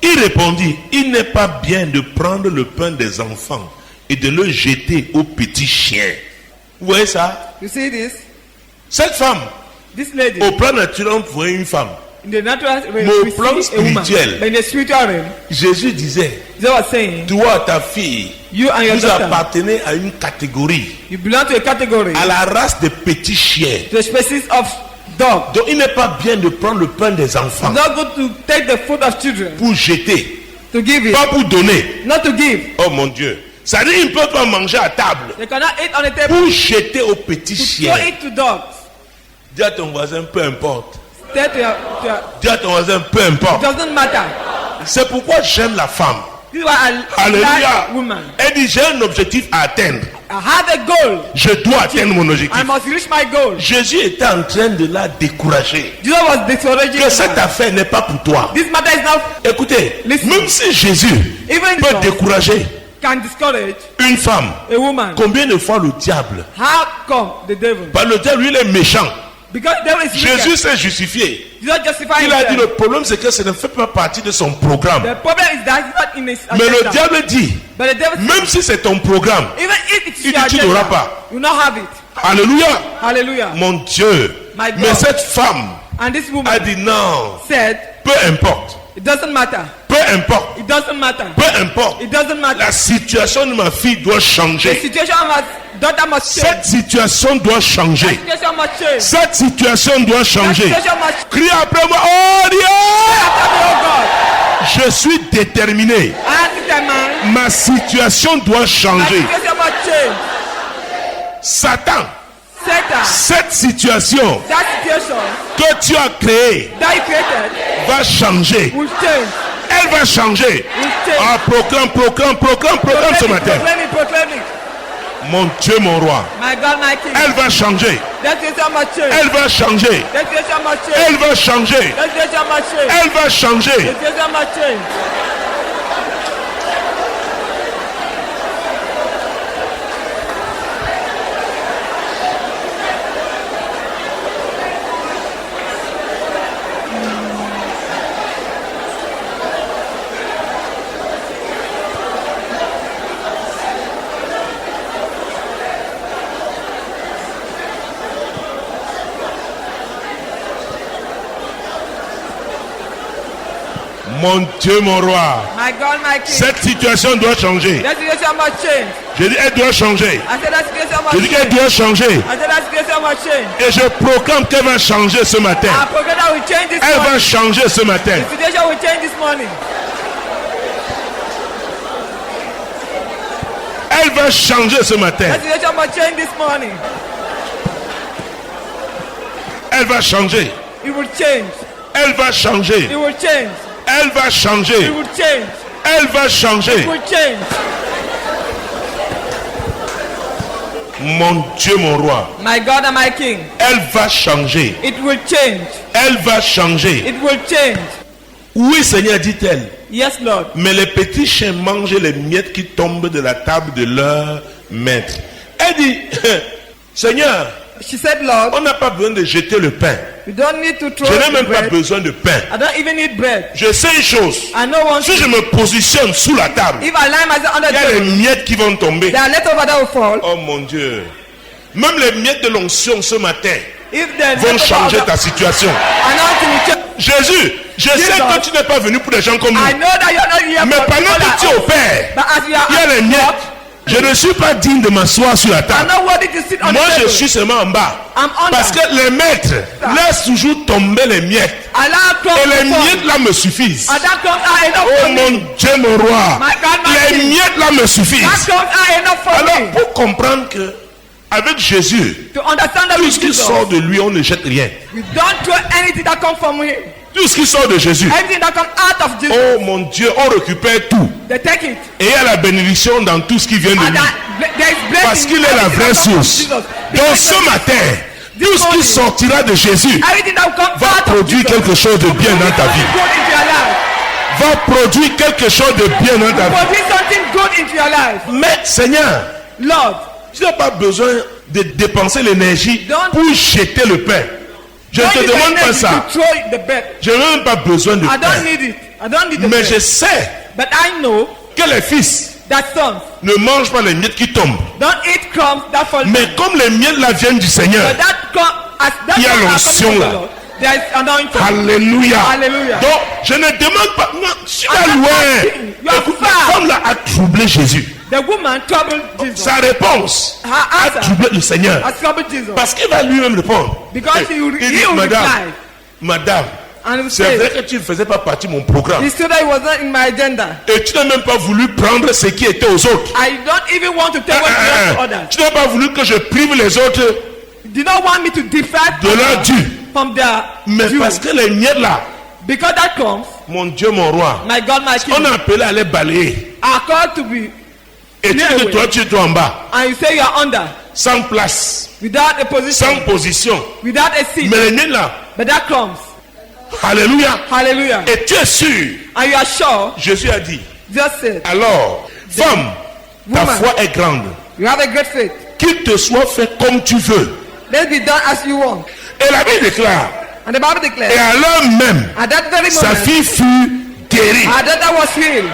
Il répondit, il n'est pas bien de prendre le pain des enfants et de le jeter aux petits chiens. Vous voyez ça? You see this? Cette femme, This lady, au plan naturel, on voyait une femme. in the natural realm, Au we plan see a woman. spirituel. But in the spiritual realm, Jésus disait, they were saying, toi, ta fille, you and your vous daughter, appartenez à une catégorie, you belong to a category, à la race des petits chiens. to a species of dog. Donc il n'est pas bien de prendre le pain des enfants It's not good to take the food of children, pour jeter, to give it, pas pour donner. not to give. Oh mon Dieu. Ça dit qu'ils ne peuvent pas manger à table They cannot eat on the table. pour jeter aux petits To chiens. throw it to dogs. Dis à ton voisin, peu importe. Stay to your, Dis à ton voisin, peu it importe. doesn't matter. C'est pourquoi j'aime la femme. You are a Alléluia. like woman. Elle dit, j'ai un objectif à atteindre. I have a goal. Je dois atteindre mon objectif. I must reach my goal. Jésus était en train de la décourager. Jesus was discouraging Que cette her. affaire n'est pas pour toi. This matter is not Écoutez, Listen. même si Jésus even peut God décourager can discourage une femme, a woman. combien de fois le diable? How come the devil? Parce que le diable, lui, il est méchant. Because the devil is Jésus wicked. s'est justifié. Jesus justify Il a dit, himself. le problème, c'est que ça ne fait pas partie de son programme. The problem is that it's not in his Mais le agenda. diable dit, But the devil même si c'est ton programme, even if it's il your dit, tu n'auras agenda, pas. you will not have it. Alléluia. Hallelujah. Mon Dieu. My God. Mais cette femme And this woman a dit non, said, peu importe, it doesn't matter. peu importe, It doesn't matter. peu importe. It doesn't matter. La situation de ma fille doit The changer. situation of my daughter must change. Cette situation doit The changer. situation must change. Cette situation doit The changer. situation must Crie après moi, oh Dieu! after me, oh God. Je suis déterminé. I have to tell man, Ma situation doit my changer. situation must change. Satan, Satan, cette situation that situation que tu as créée that you created va changer. will change. Elle va changer. Will change. Ah, proclame ce matin. Proclaim it, proclaim it. Mon Dieu, mon roi. My God, my King. Elle va changer. That situation must change. Elle va changer. That situation must change. Elle va changer. That situation must change. Elle va changer. That situation must change. Mon Dieu, mon roi. My God, my King. Cette situation doit changer. That situation must change. Je dis, elle doit changer. I said that situation Je must dis qu'elle change. doit changer. I said that situation must change. Et je proclame qu'elle va changer ce matin. Our program will change this Elle va morning. changer ce matin. The situation will change this morning. Elle va changer ce matin. The situation must change this morning. Elle va changer. It will change. Elle va changer. It will change. Elle va changer. It will change. Elle va changer. It will change. Mon Dieu, mon roi. My God and my King. Elle va changer. It will change. Elle va changer. It will change. Oui, Seigneur, dit-elle. Yes, Lord. Mais les petits chiens mangent les miettes qui tombent de la table de leur maître. Elle dit, Seigneur, She said, Lord, on n'a pas besoin de jeter le pain. you don't need to throw Je n'ai the même pas bread. besoin de pain. I don't even need bread. Je sais une chose. I know one Si thing. je me positionne sous la table, If I lie myself under il y a les the table, miettes qui vont tomber. there are leftovers that will fall. Oh mon Dieu. Même les miettes de l'onction ce matin If the vont changer leftovers ta situation. anointing will change. Jésus, je sais que tu n'es pas venu pour des gens comme I nous. know that you're not here Mais for pendant people que tu like us. opères, But as you are il y a les at miettes. work, Je ne suis pas digne de m'asseoir sur la I'm table. not worthy to sit on Moi, the je table. suis seulement en bas. I'm under. Parce que les maîtres laissent toujours tomber les miettes. Allah Et comes les before miettes me. là me suffisent. And that comes out enough Oh for me. mon Dieu, mon roi. My God, my Les King. miettes là me That suffisent. comes out enough for Alors, me. pour comprendre que avec Jésus, To understand that tout with ce qui Jesus, sort de lui, on ne jette rien. we don't throw anything that comes from him. Tout ce qui sort de Jésus, Anything that comes out of Jesus, oh mon Dieu, on récupère tout. they take it. Et il y a la bénédiction dans tout ce qui vient de And lui. there is blessing. Parce qu'il est la Everything vraie that comes from source. Jesus. Donc Because ce matin, tout ce qui sortira de Jésus everything that will come va out of produire Jesus quelque chose de bien dans ta vie. good into your life. Va produire quelque chose de bien dans ta vie. Produce something good into your life. Mais Seigneur, Lord, tu n'as pas besoin de dépenser l'énergie Don't- pour jeter le pain. Je ne don't te use demande pas energy ça. to throw the bread. Je n'ai même pas besoin de I don't pain. need it. I don't need the Mais bread. je sais But I know que les fils that sons ne mangent pas les miettes qui tombent. don't eat crumbs that fall. Mais comme les miettes là viennent du Seigneur. But that come as that Il y a comes l'onction from the là. Lord, there is anointing. Alléluia. Alléluia. Donc, je ne demande pas. Non, je suis pas I'm not loin. asking. You are Écoute, far. la femme là a troublé Jésus. The The woman troubled Jesus. Sa réponse Her a answer troublé le Seigneur. has troubled Jesus. Parce qu'il va lui-même répondre. Because he will Madame, reply. Madame, And he c'est vrai said, que tu ne faisais pas partie de mon programme. he said that it was not in my agenda. Et tu n'as même pas voulu prendre ce qui était aux autres. I don't even want to take what belongs to others. Tu n'as pas voulu que je prive les autres You did not want me to defect de leur others dû. from their Mais due. parce que les miettes là, Because that comes, mon Dieu, mon roi, my God, my on King, a appelé à les balayer. are called to be, Et tu Yeah, dis, oui. toi, tu es toi en bas. and you say you are under, Sans place, without a position, sans position. without a seat. Mais les miettes là, But that comes. alléluia. Hallelujah. Et tu es sûr, And you are sure, Jésus a dit, just said, alors, femme, ta Woman. foi est grande. you have a great faith. Qu'il te soit fait comme tu veux. Let it be done as you want. Et la Bible déclare, And the Bible et declares, à l'heure même, at that very sa moment, fille fut guérie. her daughter was healed.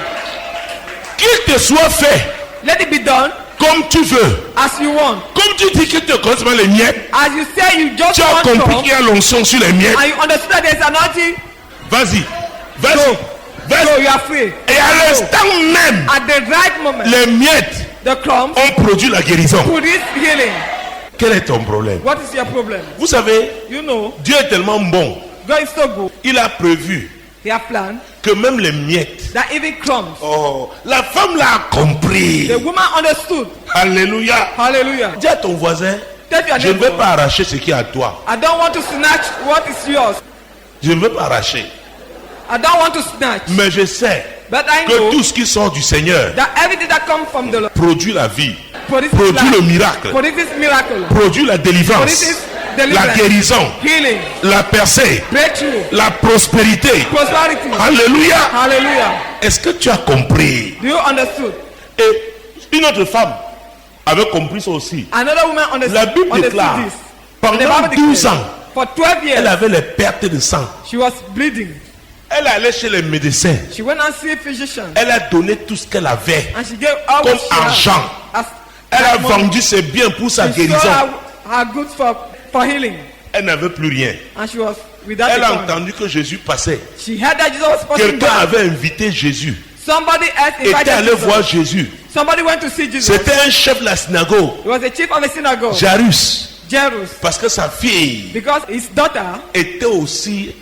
Qu'il te soit fait Let it be done comme tu veux. as you want. Comme tu dis que tu connais pas les miettes, As you say, you just tu as want compris some, qu'il y a l'onction sur les miettes. and you understood that there's anointing, Vas-y, vas-y, so vas-y. you are free. Et à l'instant même, At the right moment, les miettes the crumbs ont produit la guérison. produce healing. Quel est ton problème? What is your problem? Vous savez, You know, Dieu est tellement bon. God is so good. Il a prévu He has planned que même les miettes. that even crumbs. Oh, la femme l'a compris. The woman understood. Alléluia. Hallelujah. Dis à ton voisin, Tell your je ne vais neighbor, pas arracher ce qui est à toi. I don't want to snatch what is yours. Je ne veux pas arracher. I don't want to snatch. Mais je sais But I que know tout ce qui sort du Seigneur that everything that comes from the Lord produit la vie, produces produit le life, miracle, produces miracle, produit la délivrance, produces la deliverance, guérison, healing, la percée, breakthrough, la prospérité. prosperity. Alléluia. Hallelujah. Est-ce que tu as compris? Do you understood? Et une autre femme avait compris ça aussi. Another woman La Bible understood déclare, this. And the pendant Bible 12 declares, ans, for 12 elle years, avait les pertes de sang. she was bleeding. Elle allait chez les médecins. She went and see a physician. Elle a donné tout ce qu'elle avait. And she gave all Comme what she had argent. as Elle a money. vendu ses biens pour sa She sold guérison. her goods for healing. Elle n'avait plus rien. And she was without Elle a a coin. entendu que Jésus passait. She heard that Jesus was passing Quelqu'un by. avait invité Jésus. Somebody else Était invited allé voir Jesus. Jésus. Somebody went to see Jesus. C'était un chef de la synagogue, He was the chief of the synagogue, Jairus. Jairus, Parce que sa fille because his daughter était aussi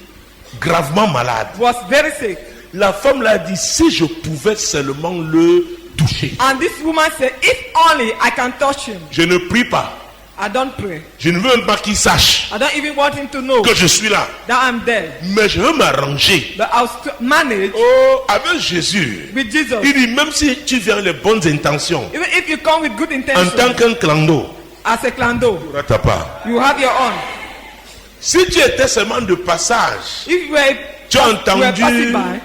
gravement malade. was very sick. La femme l'a dit, si je pouvais seulement le toucher. And this woman said, if only I can touch him. Je ne prie pas. I don't pray. Je ne veux même pas qu'il sache I don't even want him to know que je suis là. that I'm there. Mais je veux m'arranger. But I'll manage Oh, avec Jésus. with Jesus. Il dit, même si tu viens avec les bonnes intentions, Even if you come with good en tant intentions, qu'un clando, as a clando, tu n'auras pas. you have your own. Si tu étais seulement de passage, If you were, tu as you were entendu passing by,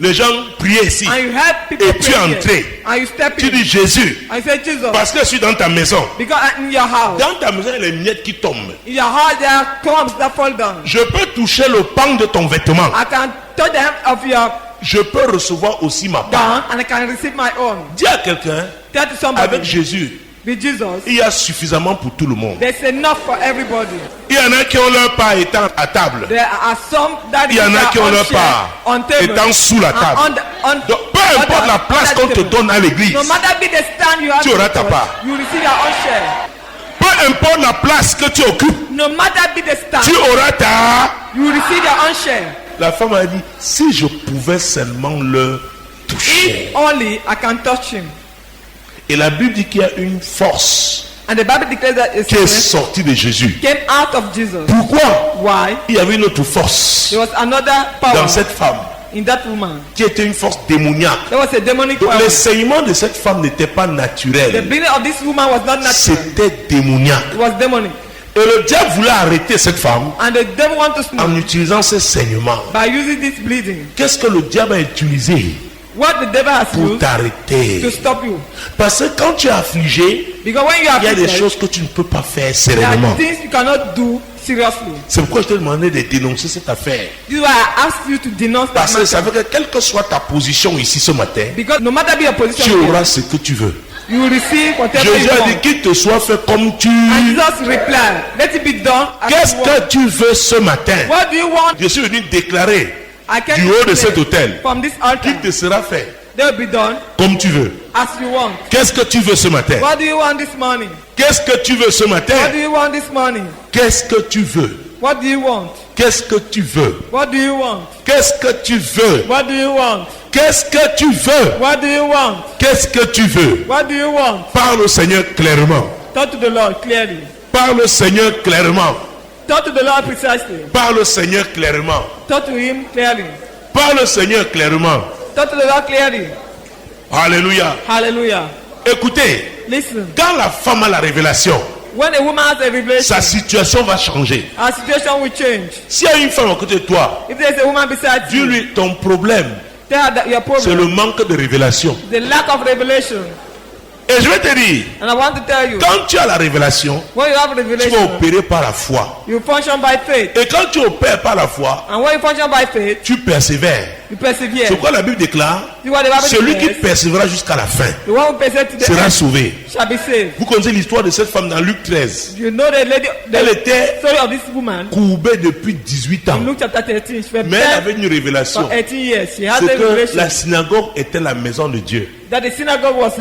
les gens prier ici. and you heard people Et tu es praying, entré. and you step Tu in, dis Jésus, and you say, Jesus, parce que je suis dans ta maison. because in your house, Dans ta maison, il y a les miettes qui tombent. in your house there are crumbs that fall down. Je peux toucher le pan de ton vêtement. I can touch the hem of your Je peux recevoir aussi ma part. gown, and I can receive my own. Dis à quelqu'un, Tell to somebody, avec Jésus, with Jesus, il y a suffisamment pour tout le monde. there's enough for everybody. Il y en a qui ont leur part étant à table. There are some that Il y en a qui ont leur part on table, étant sous la and table. Donc, peu importe la place qu'on te donne à l'église, no matter be the stand you have, tu auras in ta church, part. you receive your own share. peu importe la place que tu occupes, No matter be the stand, tu auras ta... you receive your own share. La femme a dit, si je pouvais seulement le toucher. If only I can touch him. Et la Bible dit qu'il y a une force And the Bible declares that a qui est spirit sortie de Jésus. came out of Jesus. Pourquoi? Why? Il y avait une autre force There was another power dans cette femme in that woman. qui était une force démoniaque. There was a demonic Donc, power. les saignements de cette femme n'étaient pas The naturels. bleeding of this woman was not natural. C'était démoniaque. It was demonic. Et le diable voulait arrêter cette femme And the devil want to en snap utilisant ces saignements. by using this bleeding. Qu'est-ce que le diable a utilisé What the devil has pour used to t'arrêter? stop you. Parce que quand tu es affligé, Because when you are il y a des afflicted, choses que tu ne peux pas faire there are sereinement. things you cannot do seriously. C'est pourquoi je t'ai demandé de dénoncer cette affaire. This is why I asked you to denounce that Parce que ça matter. veut dire que quelle que soit ta position ici ce matin, Because no matter be your tu position, auras ce que tu veux. you will receive whatever Jésus you a dit want. qu'il te soit fait comme tu... And Jesus replied, let it be done as Qu'est-ce you want. que tu veux ce matin? What do you want? Je suis venu déclarer I can du haut de declare cet autel from this altar qu'il te sera fait They'll be done comme tu veux. as you want. Qu'est-ce que tu veux ce matin? What do you want this morning? Qu'est-ce que tu veux ce What matin? do you want this morning? Qu'est-ce que tu veux? What do you want? Qu'est-ce que tu veux? What do you want? Qu'est-ce que tu veux? What do you want? Qu'est-ce que tu veux? What do you want? Qu'est-ce que tu veux? What do you want? Parle au Seigneur clairement. Talk to the Lord clearly. Parle au Seigneur clairement. Talk to the Lord precisely. Parle au Seigneur clairement. Talk to Him clearly. Parle au Seigneur clairement. Talk to the Lord clearly. Alléluia. Hallelujah. Écoutez, Listen. quand la femme a la révélation, When a woman has a revelation, sa situation va changer. our situation will change. S'il y a une femme à côté de toi, If there's a woman beside you, dis-lui ton problème, tell her that your c'est problem, le manque de révélation. the lack of revelation. Et je vais te dire, And I want to tell you, quand tu as la révélation, when you have tu vas revelation, opérer par la foi. you function by faith. Et quand tu opères par la foi, And when you function by faith, tu persévères. you persevere. C'est quoi la Bible déclare? See what the Bible Celui qui declares, persévérera jusqu'à la fin the one who perseveres to the sera end sauvé. shall be saved. Vous connaissez l'histoire de cette femme dans Luc 13. You know the lady, Elle the était story of this woman courbée depuis 18 ans. in Luke chapter 13. She was Mais elle dead avait une révélation. for 18 years. She has C'est a que revelation la synagogue était la maison de Dieu. that the synagogue was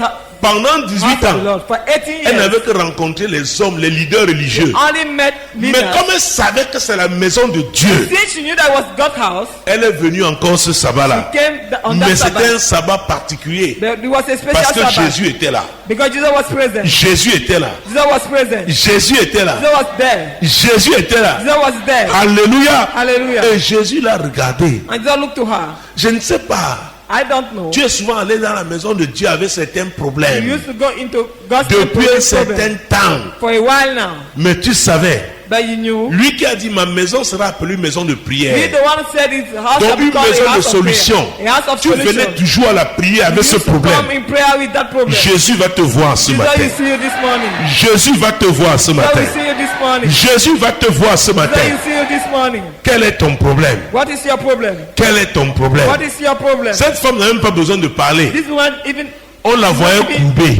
Pendant 18 house of the ans, Lord. For 18 elle years, n'avait que rencontré les hommes, les leaders religieux. only met Mais leaders. comme elle savait que c'est la maison de Dieu, Since she knew that was God's house, elle est venue encore ce sabbat-là. came on Mais that c'était Sabbath. un sabbat particulier. There was a special Parce que Sabbath Jésus était là. because Jesus was present. Jésus était là. Jesus was present. Jésus était là. Jesus was there. Jésus était là. Jesus was there. Alléluia. Hallelujah. Et Jésus l'a regardé. And Jesus looked to her. Je ne sais pas. I don't know. Tu es souvent allé dans la maison de Dieu avec certains You problèmes. used to go into God's Depuis un temple certain temps. for a while now, Mais tu savais. but you knew. Lui qui a dit ma maison sera appelée maison de He prière. the one who said his house Donc shall une become a maison de house of solution. prayer. A house of Tu venais solution. toujours à la prière avec You ce used to come problème. in prayer with that problem. Jésus va te voir ce Jesus matin. will see you this morning. Jésus va te voir ce Jesus matin. will see you this morning. Jésus va te voir ce Jesus matin. will see you this morning. Quel est ton problème? What is your problem? Quel est ton problème? What is your problem? Cette femme n'a même pas besoin de parler. This one even On la voyait courbée.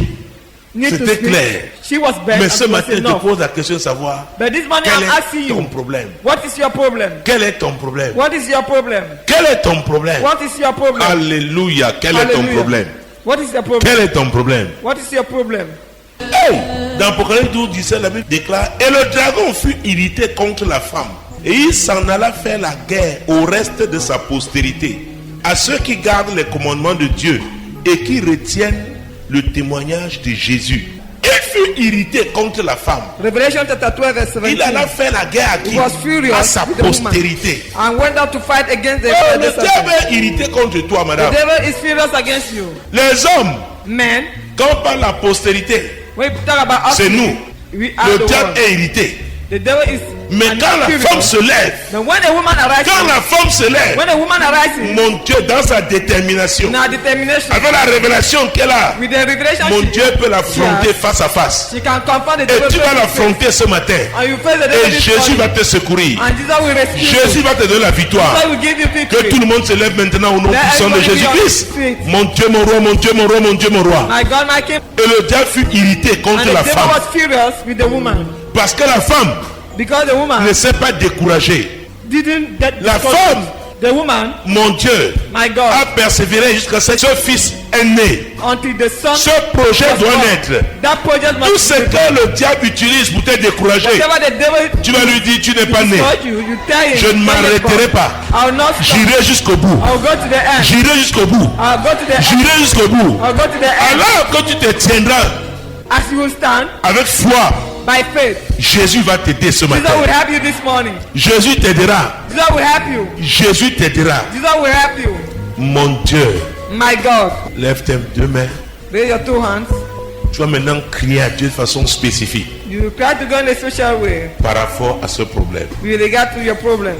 need to C'était speak. clair. She was bad. Mais and ce was matin, je te enough. pose la question de savoir But this morning quel I'm asking est ton you, problème? what is your problem? Quel est ton problème? What is your problem? Quel est ton problème? What is your problem? Alléluia. Quel est ton Hallelujah. problème? What is your problem? Quel est ton problème? What is your problem? Hey! Dans Apocalypse 12, 17, la Bible déclare: et le dragon fut irrité contre la femme, et il s'en alla faire la guerre au reste de sa postérité, à ceux qui gardent les commandements de Dieu et qui retiennent le témoignage de Jésus. Il fut irrité contre la femme. Revelation chapter 12 verse Il alla 17. faire la guerre à qui? He was furious À sa with the woman postérité. and went out to fight against the Oh, le the serpent. diable est irrité contre toi, The madame. devil is furious against you. Les hommes, Men, quand on parle de la postérité, when we talk about us, c'est nous. we are Le the diable one. est irrité. The devil is Mais quand la furious. femme se lève, But when a woman arises, quand la femme se lève, when a woman arises, mon Dieu, dans sa détermination, in her determination, avec la révélation qu'elle a, with the revelation, mon she, Dieu peut l'affronter face à face. she can confront the Et devil. tu vas face to face. l'affronter ce matin. And you face the devil Et this Jésus morning. va te secourir. And Jesus will rescue Jésus you. va te donner la victoire. Jesus will give you Que victory. tout le monde se lève maintenant au nom Let puissant de everybody be on Jésus-Christ. his feet. Mon Dieu, mon roi, mon Dieu, mon roi, mon Dieu, mon roi. My God, my King. Et le diable fut irrité And contre the la devil femme. was furious with the woman Parce que la femme because the woman ne s'est pas découragée. didn't get La discouraged. femme, The woman, mon Dieu, my God, a persévéré jusqu'à ce que ce fils est né. until the son Ce projet was doit born. naître. That project Tout must ce que le diable utilise pour te décourager, whatever the devil tu vas lui dire tu n'es pas né. discourage you, you tell him. Je ne m'arrêterai pas. I'll not stop. J'irai jusqu'au bout. I'll go to the end. J'irai jusqu'au bout. I'll go to the end. J'irai jusqu'au bout. I'll go to the end. Alors que tu te tiendras As you will stand avec foi, by faith, Jésus va t'aider ce Jesus will matin. help you this morning. Jésus t'aidera. Jesus will help you. Jésus t'aidera. Jesus will help you. Mon Dieu, My God, lève tes deux mains. raise your two hands. Tu vas maintenant crier à Dieu de façon spécifique You will try to go in a special way par rapport à ce problème. with regard to your problem.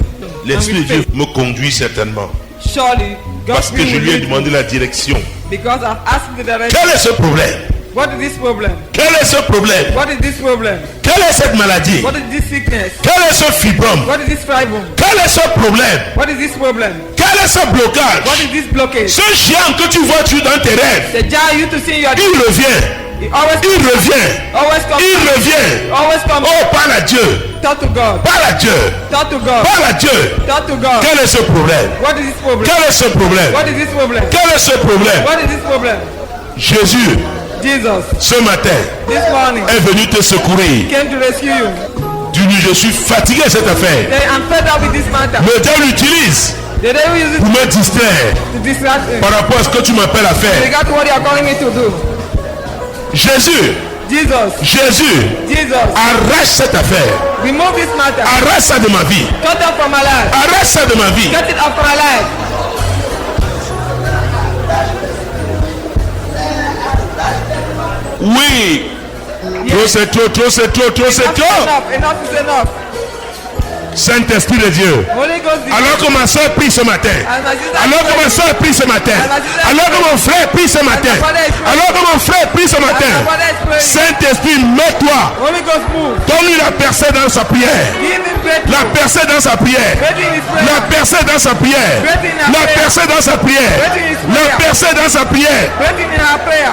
L'Esprit de And with Dieu faith. me conduit certainement Surely, God parce que will je lui ai lead you demandé la direction. because I've asked the direction. Quel est ce problème? What is this problem? Quel est ce problème? What is this problem? Quelle est cette maladie? What is this sickness? Quel est ce fibrome? What is this problem? Quel est ce problème? What is this problem? Quel est ce What blocage? is this blockage? Ce chien que tu vois tu dans tes rêves, The giant you to see in your il revient, it always il revient, always comes il revient. always comes Oh, parle à Dieu. Talk to God. Parle à Dieu. Talk to God. Parle à Dieu. Talk to God. Quel est ce problème? What is this problem? Quel est ce problème? What is this problem? Quel est ce problème? What is this problem? Jésus, Jesus, ce matin, this morning, est venu te secourir. came to rescue you. Tu dis, je suis fatigué de cette affaire. Then I'm fed up with this matter. Le diable l'utilise The devil uses pour it me distraire to distract me. par rapport à ce que tu m'appelles à faire. Regard to what you are calling me to do. Jésus, Jesus, Jésus, Jesus, arrache cette affaire. remove this matter. Arrache ça de ma vie. Cut it from my life. Arrache ça de ma vie. Cut it off from my life. Oui. Trop c'est trop, trop c'est trop, trop c'est Enough is trop. enough. Enough is enough. Saint-Esprit de Dieu. Holy Ghost, Alors que ma soeur prie ce matin. Alors que ma soeur prie ce matin. Alors que mon frère prie ce matin. Alors que mon frère prie ce matin. Saint-Esprit, mets-toi. Holy Ghost, move. Donne-lui la percée dans sa prière. Give him breakthrough. La percée dans sa prière. Breakthrough in his La prayer. percée dans sa prière. La percée dans sa prière. La percée dans sa prière. Breakthrough in our prayer.